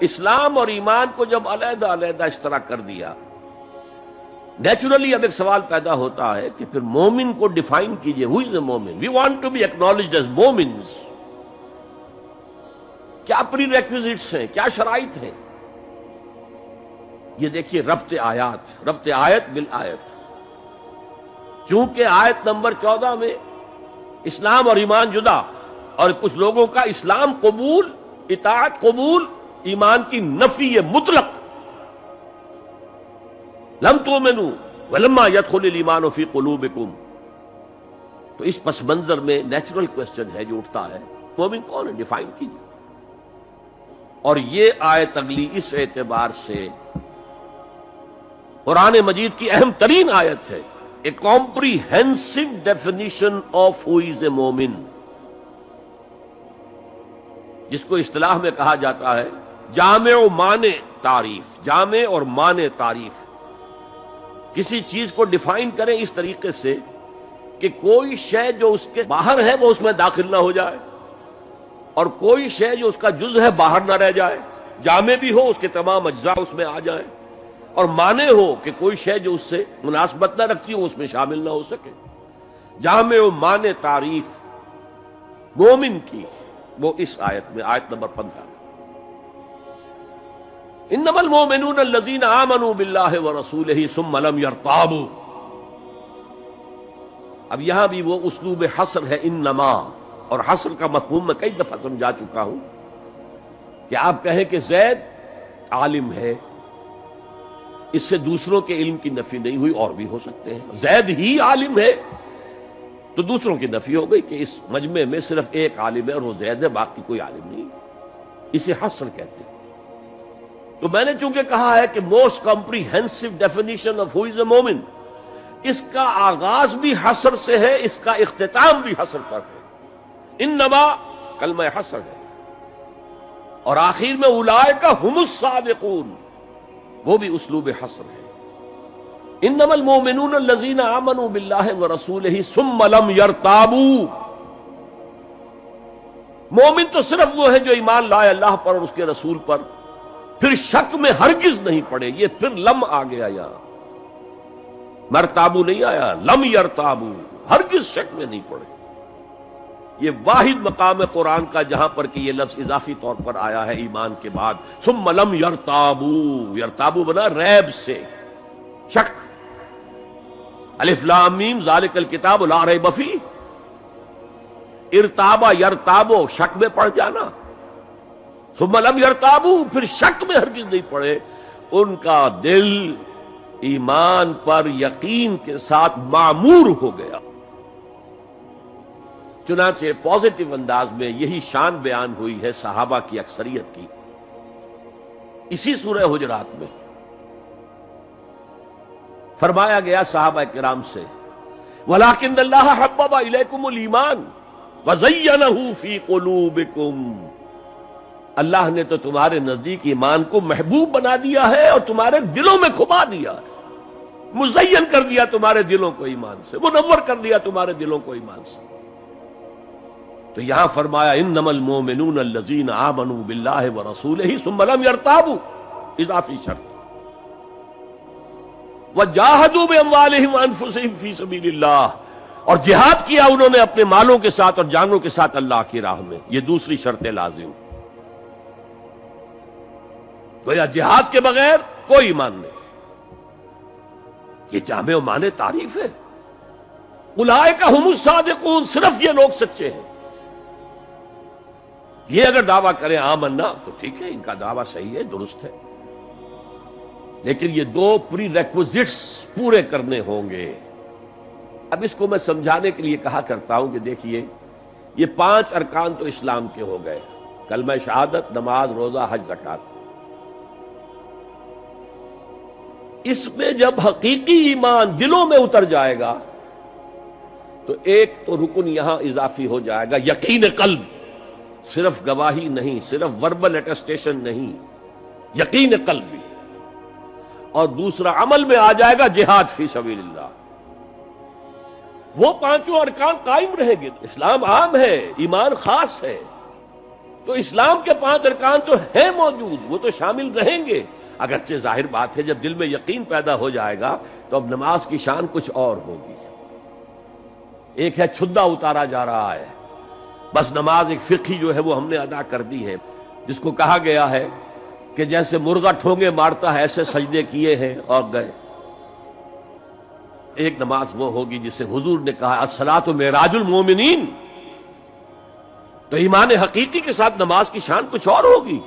اسلام اور ایمان کو جب علیحدہ علیحدہ اس طرح کر دیا، نیچرلی اب ایک سوال پیدا ہوتا ہے کہ پھر مومن کو ڈیفائن کیجئے. ہو از اے مومن؟ We want to be acknowledged as مومنز. کیا پری ریکویزٹس ہیں، کیا شرائط ہیں؟ یہ دیکھیے ربط آیت بالآیت. چونکہ آیت نمبر 14 میں اسلام اور ایمان جدا، اور کچھ لوگوں کا اسلام قبول، اطاعت قبول، ایمان کی نفی مطلق. لم تؤمنوا ولما يدخل الایمان فی قلوبکم. تو اس پس منظر میں نیچرل کوسچن ہے جو اٹھتا ہے، مومن کون ہے؟ ڈیفائن کیجیے. اور یہ آیت اگلی اس اعتبار سے قرآن مجید کی اہم ترین آیت ہے. A comprehensive definition of who is a مومن، جس کو اصطلاح میں کہا جاتا ہے جامع و مانع تعریف. جامع اور مانع تعریف، کسی چیز کو ڈیفائن کریں اس طریقے سے کہ کوئی شے جو اس کے باہر ہے وہ اس میں داخل نہ ہو جائے، اور کوئی شے جو اس کا جز ہے باہر نہ رہ جائے. جامع بھی ہو، اس کے تمام اجزاء اس میں آ جائیں، اور مانع ہو کہ کوئی شے جو اس سے مناسبت نہ رکھتی ہو اس میں شامل نہ ہو سکے. جامع و مانع تعریف مومن کی وہ اس آیت میں، آیت نمبر 15. انما المؤمنون الذین آمنوا باللہ ورسولہ ثم لم یرتابوا. اب یہاں بھی وہ اسلوب حصر ہے، انما. اور حصر کا مفہوم میں کئی دفعہ سمجھا چکا ہوں کہ آپ کہیں کہ زید عالم ہے، اس سے دوسروں کے علم کی نفی نہیں ہوئی، اور بھی ہو سکتے ہیں. زید ہی عالم ہے تو دوسروں کی نفی ہو گئی کہ اس مجمع میں صرف ایک عالم ہے اور وہ زید ہے، باقی کوئی عالم نہیں. اسے حصر کہتے ہیں. تو میں نے چونکہ کہا ہے کہ most comprehensive definition of who is a مومن، اس کا آغاز بھی حصر سے ہے، اس کا اختتام بھی حصر پر ہے. انما کلمہ حصر ہے، اور آخر میں اولئک ھم الصادقون، وہ بھی اسلوب حصر ہے. انما المؤمنون الذین آمنوا باللہ ورسولہ ثم لم یرتابوا. مومن تو صرف وہ ہے جو ایمان لائے اللہ پر اور اس کے رسول پر، پھر شک میں ہرگز نہیں پڑے. یہ پھر لم آ گیا، یہاں مرتابو نہیں آیا، لم یرتابو، ہرگز شک میں نہیں پڑے. یہ واحد مقام قرآن کا جہاں پر کہ یہ لفظ اضافی طور پر آیا ہے ایمان کے بعد. ثم لم یرتابو، یرتابو بنا ریب سے، شک. الف لام میم ذالک الکتاب لا ریب فیہ. ارتابا یرتابو، شک میں پڑ جانا. ثم لم یرتابو، پھر شک میں ہرگز نہیں پڑے. ان کا دل ایمان پر یقین کے ساتھ معمور ہو گیا. چنانچہ پازیٹو انداز میں یہی شان بیان ہوئی ہے صحابہ کی اکثریت کی اسی سورہ حجرات میں. فرمایا گیا صحابہ کرام سے، وَلَٰكِنَّ اللَّهَ حَبَّبَ إِلَيْكُمُ الْإِيمَانَ وَزَيَّنَهُ فِي قُلُوبِكُمْ. اللہ نے تو تمہارے نزدیک ایمان کو محبوب بنا دیا ہے اور تمہارے دلوں میں کھبا دیا ہے، مزین کر دیا تمہارے دلوں کو ایمان سے، منور کر دیا تمہارے دلوں کو ایمان سے. تو یہاں فرمایا انما المؤمنون الذین آمنوا باللہ ورسولہ ثم لم یرتابوا، اضافی شرط. وجاہدوا باموالہم وانفسہم فی سبیل اللہ، اور جہاد کیا انہوں نے اپنے مالوں کے ساتھ اور جانوں کے ساتھ اللہ کی راہ میں. یہ دوسری شرط لازم. گویا جہاد کے بغیر کوئی ایمان نہیں. یہ جامع و مانع تعریف ہے. اولئک ھم الصادقون، صرف یہ لوگ سچے ہیں. یہ اگر دعویٰ کریں آمنا تو ٹھیک ہے، ان کا دعویٰ صحیح ہے، درست ہے، لیکن یہ دو پری ریکوزٹس پورے کرنے ہوں گے. اب اس کو میں سمجھانے کے لیے کہا کرتا ہوں کہ دیکھیے یہ 5 ارکان تو اسلام کے ہو گئے، کلمہ شہادت، نماز، روزہ، حج، زکوٰۃ. اس میں جب حقیقی ایمان دلوں میں اتر جائے گا تو ایک تو رکن یہاں اضافی ہو جائے گا، یقین قلب. صرف گواہی نہیں، صرف وربل اٹیسٹیشن نہیں، یقین قلب بھی. اور دوسرا عمل میں آ جائے گا جہاد فی سبیل اللہ. وہ 5 ارکان قائم رہیں گے. اسلام عام ہے، ایمان خاص ہے. تو تو اسلام کے 5 ارکان تو ہیں موجود، وہ تو شامل رہیں گے، اگرچہ ظاہر بات ہے جب دل میں یقین پیدا ہو جائے گا تو اب نماز کی شان کچھ اور ہوگی۔ ایک ہے چھدا اتارا جا رہا ہے، بس نماز ایک فقہی جو ہے وہ ہم نے ادا کر دی ہے، جس کو کہا گیا ہے کہ جیسے مرغا ٹھونگے مارتا ہے ایسے سجدے کیے ہیں اور گئے۔ ایک نماز وہ ہوگی جسے حضور نے کہا الصلاۃ معراج المومنین، تو ایمان حقیقی کے ساتھ نماز کی شان کچھ اور ہوگی،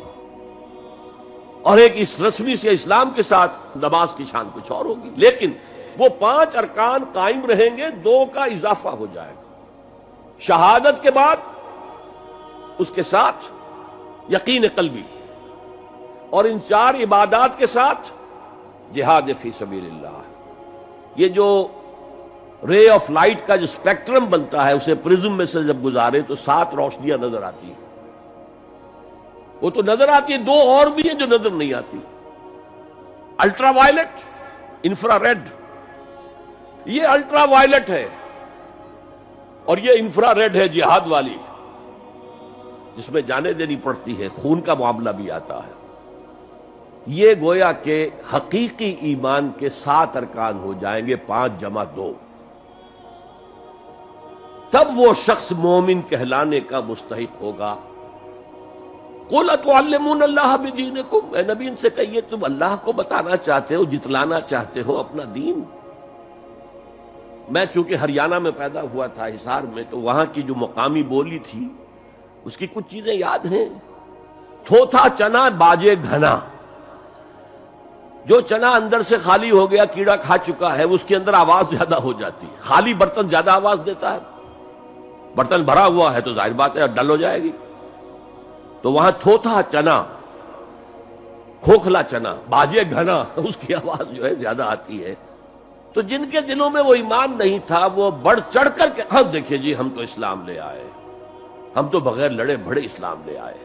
اور ایک اس رسمی سے اسلام کے ساتھ نماز کی شان کچھ اور ہوگی، لیکن وہ 5 ارکان قائم رہیں گے، 2 کا اضافہ ہو جائے گا، شہادت کے بعد اس کے ساتھ یقین قلبی، اور ان 4 عبادات کے ساتھ جہاد فی سبیل اللہ۔ یہ جو رے آف لائٹ کا جو اسپیکٹرم بنتا ہے اسے پرزم میں سے جب گزارے تو 7 روشنیاں نظر آتی ہیں، وہ تو نظر آتی ہیں، 2 اور بھی ہیں جو نظر نہیں آتی، الٹرا وائلٹ، انفرا ریڈ۔ یہ الٹرا وائلٹ ہے اور یہ انفرا ریڈ ہے جہاد والی، جس میں جانیں دینی پڑتی ہے، خون کا معاملہ بھی آتا ہے۔ یہ گویا کہ حقیقی ایمان کے 7 ارکان ہو جائیں گے، 5 جمع 2، تب وہ شخص مومن کہلانے کا مستحق ہوگا۔ قُلْ أَتُعَلِّمُونَ اللَّهَ بِدِينِكُمْ، اے نبی ان سے کہیے تم اللہ کو بتانا چاہتے ہو، جتلانا چاہتے ہو اپنا دین۔ میں چونکہ ہریانہ میں پیدا ہوا تھا، حصار میں، تو وہاں کی جو مقامی بولی تھی اس کی کچھ چیزیں یاد ہیں۔ تھوتھا چنا باجے گھنا، جو چنا اندر سے خالی ہو گیا، کیڑا کھا چکا ہے، اس کے اندر آواز زیادہ ہو جاتی ہے۔ خالی برتن زیادہ آواز دیتا ہے، برتن بھرا ہوا ہے تو ظاہر بات ہے ڈل ہو جائے گی۔ تو وہاں تھوتھا چنا، کھوکھلا چنا، باجے گھنا، اس کی آواز جو ہے زیادہ آتی ہے۔ تو جن کے دلوں میں وہ ایمان نہیں تھا وہ بڑھ چڑھ کر کے ہم دیکھیے جی ہم تو اسلام لے آئے، ہم تو بغیر لڑے بھڑے اسلام لے آئے۔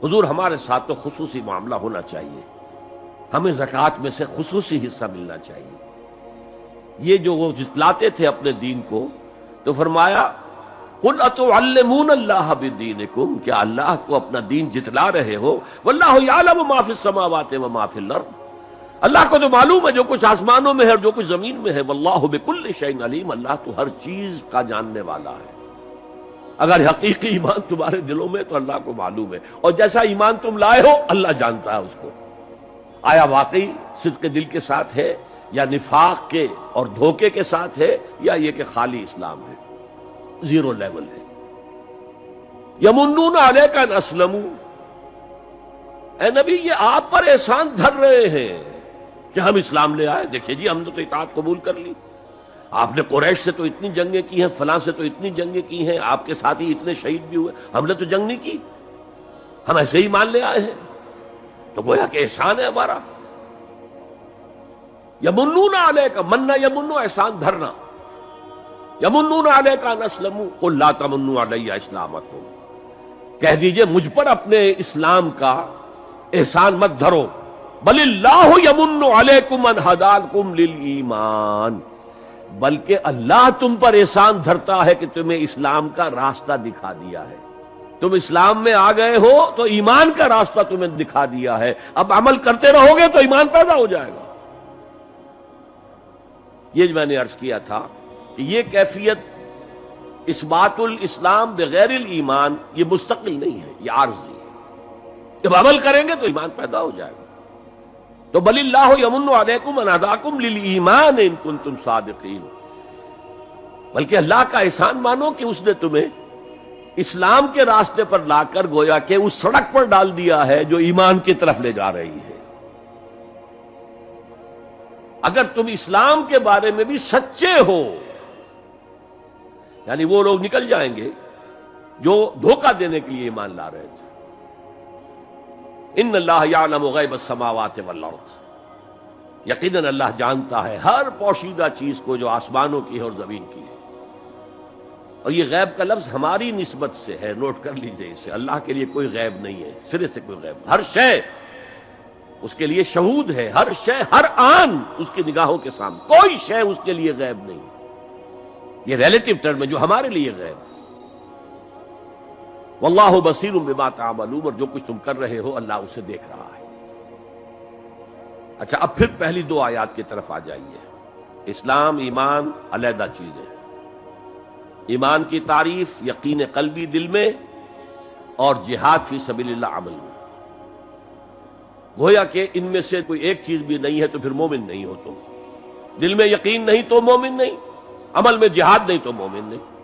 حضور ہمارے ساتھ تو خصوصی معاملہ ہونا چاہیے، ہمیں زکوٰۃ میں سے خصوصی حصہ ملنا چاہیے۔ یہ جو وہ جتلاتے تھے اپنے دین کو، تو فرمایا قُلْ أَتُعَلِّمُونَ اللَّهَ بِدِينِكُمْ، کیا اللہ کو اپنا دین جتلا رہے ہو؟ وَاللَّهُ يَعْلَمُ مَا فِي السَّمَاوَاتِ وَمَا فِي الْأَرْضِ، اللہ کو تو معلوم ہے جو کچھ آسمانوں میں ہے اور جو کچھ زمین میں ہے۔ وَاللَّهُ بِكُلِّ شَيْءٍ عَلِيمٌ، اللہ تو ہر چیز کا جاننے والا ہے۔ اگر حقیقی ایمان تمہارے دلوں میں تو اللہ کو معلوم ہے، اور جیسا ایمان تم لائے ہو اللہ جانتا ہے اس کو، آیا واقعی صدق دل کے ساتھ ہے یا نفاق کے اور دھوکے کے ساتھ ہے، یا یہ کہ خالی اسلام ہے، زیرو لیول ہے۔ یمنون علیک ان اسلموا، اے نبی یہ آپ پر احسان دھر رہے ہیں کہ ہم اسلام لے آئے، دیکھیے جی ہم نے تو اطاعت قبول کر لی، آپ نے قریش سے تو اتنی جنگیں کی ہیں، فلاں سے تو اتنی جنگیں کی ہیں، آپ کے ساتھی اتنے شہید بھی ہوئے، ہم نے تو جنگ نہیں کی، ہم ایسے ہی مان لے آئے ہیں، تو گویا کہ احسان ہے ہمارا۔ یمنون علیک، مننا یمنو احسان دھرنا، یمنون علیک ان اسلموا قل لا تمنوا علی اسلامکم، کہہ دیجئے مجھ پر اپنے اسلام کا احسان مت دھرو، بل اللہ یمن علیکم ان ہداکم للایمان، بلکہ اللہ تم پر احسان دھرتا ہے کہ تمہیں اسلام کا راستہ دکھا دیا ہے، تم اسلام میں آ گئے ہو تو ایمان کا راستہ تمہیں دکھا دیا ہے، اب عمل کرتے رہو گے تو ایمان پیدا ہو جائے گا۔ یہ میں نے عرض کیا تھا کہ یہ کیفیت اثبات الاسلام بغیر الایمان یہ مستقل نہیں ہے، یہ عارضی ہے، جب عمل کریں گے تو ایمان پیدا ہو جائے گا۔ تو بل اللہ یمن علیکم ان ہداکم للایمان ان کنتم صادقین، بلکہ اللہ کا احسان مانو کہ اس نے تمہیں اسلام کے راستے پر لا کر گویا کہ اس سڑک پر ڈال دیا ہے جو ایمان کی طرف لے جا رہی ہے۔ اگر تم اسلام کے بارے میں بھی سچے ہو، یعنی وہ لوگ نکل جائیں گے جو دھوکہ دینے کے لیے ایمان لا رہے تھے۔ ان اللہ یعلم غیب السماوات والارض، یقیناً اللہ جانتا ہے ہر پوشیدہ چیز کو جو آسمانوں کی ہے اور زمین کی ہے۔ اور یہ غیب کا لفظ ہماری نسبت سے ہے، نوٹ کر لیجئے اسے، اللہ کے لیے کوئی غیب نہیں ہے، سرے سے کوئی غیب، ہر شے اس کے لیے شہود ہے، ہر شے ہر آن اس کی نگاہوں کے سامنے، کوئی شے اس کے لیے غیب نہیں، یہ ریلیٹو ٹرم ہے جو ہمارے لیے غیب ہے۔ واللہ بصیر بما تعملون، اور جو کچھ تم کر رہے ہو اللہ اسے دیکھ رہا ہے۔ اچھا، اب پھر پہلی دو آیات کی طرف آ جائیے۔ اسلام ایمان علیحدہ چیزیں، ایمان کی تعریف یقین قلبی دل میں، اور جہاد فی سبیل اللہ عمل میں۔ گویا کہ ان میں سے کوئی ایک چیز بھی نہیں ہے تو پھر مومن نہیں ہو تم۔ دل میں یقین نہیں تو مومن نہیں، عمل میں جہاد نہیں تو مومن نہیں۔